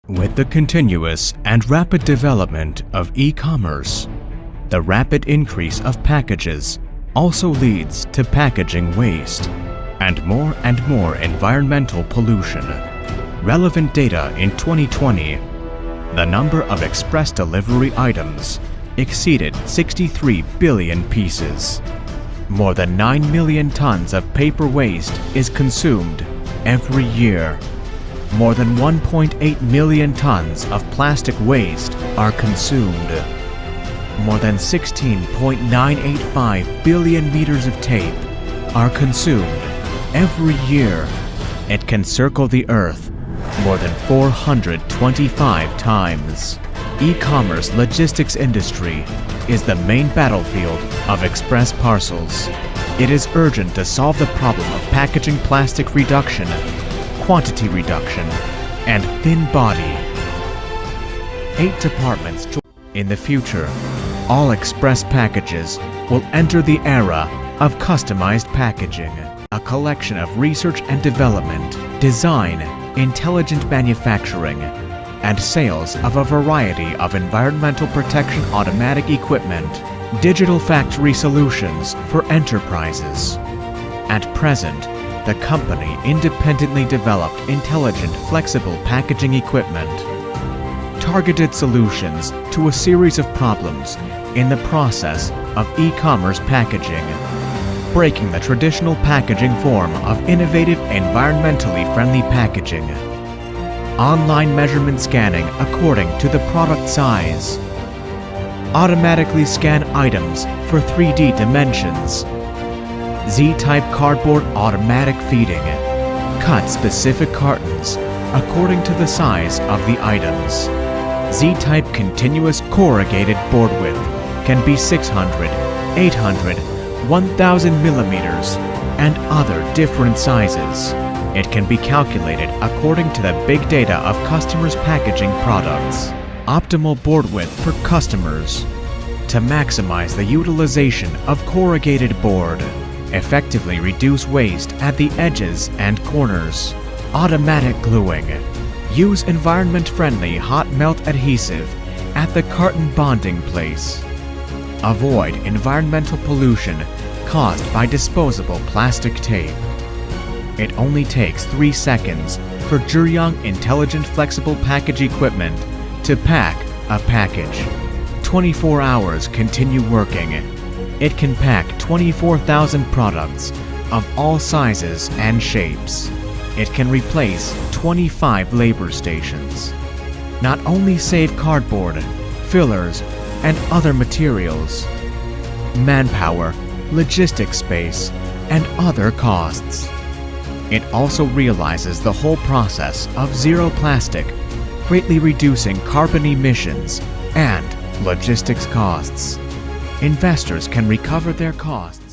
With the continuous and rapid development of e-commerce, the rapid increase of packages also leads to packaging waste and more environmental pollution. Relevant data in 2020, the number of express delivery items exceeded 63 billion pieces. More than 9 million tons of paper waste is consumed every year. More than 1.8 million tons of plastic waste are consumed. More than 16.985 billion meters of tape are consumed every year. It can circle the Earth more than 425 times. E-commerce logistics industry is the main battlefield of express parcels. It is urgent to solve the problem of packaging plastic reduction, quantity reduction, and thin body. 8 departments. In the future, all express packages will enter the era of customized packaging, a collection of research and development, design, intelligent manufacturing, and sales of a variety of environmental protection automatic equipment, digital factory solutions for enterprises. At present, the company independently developed intelligent, flexible packaging equipment, targeted solutions to a series of problems in the process of e-commerce packaging, breaking the traditional packaging form of innovative, environmentally friendly packaging, online measurement scanning according to the product size, automatically scan items for 3D dimensions, Z-type cardboard automatic feeding, cut specific cartons according to the size of the items. Z-type continuous corrugated board width can be 600, 800, 1000 millimeters, and other different sizes. It can be calculated according to the big data of customers' packaging products. Optimal board width for customers to maximize the utilization of corrugated board. Effectively reduce waste at the edges and corners. Automatic gluing. Use environment-friendly hot melt adhesive at the carton bonding place. Avoid environmental pollution caused by disposable plastic tape. It only takes 3 seconds for Juryong Intelligent Flexible Package Equipment to pack a package. 24 hours continue working. It can pack 24,000 products of all sizes and shapes. It can replace 25 labor stations. Not only save cardboard, fillers, and other materials, manpower, logistics space, and other costs. It also realizes the whole process of zero plastic, greatly reducing carbon emissions and logistics costs. Investors can recover their costs.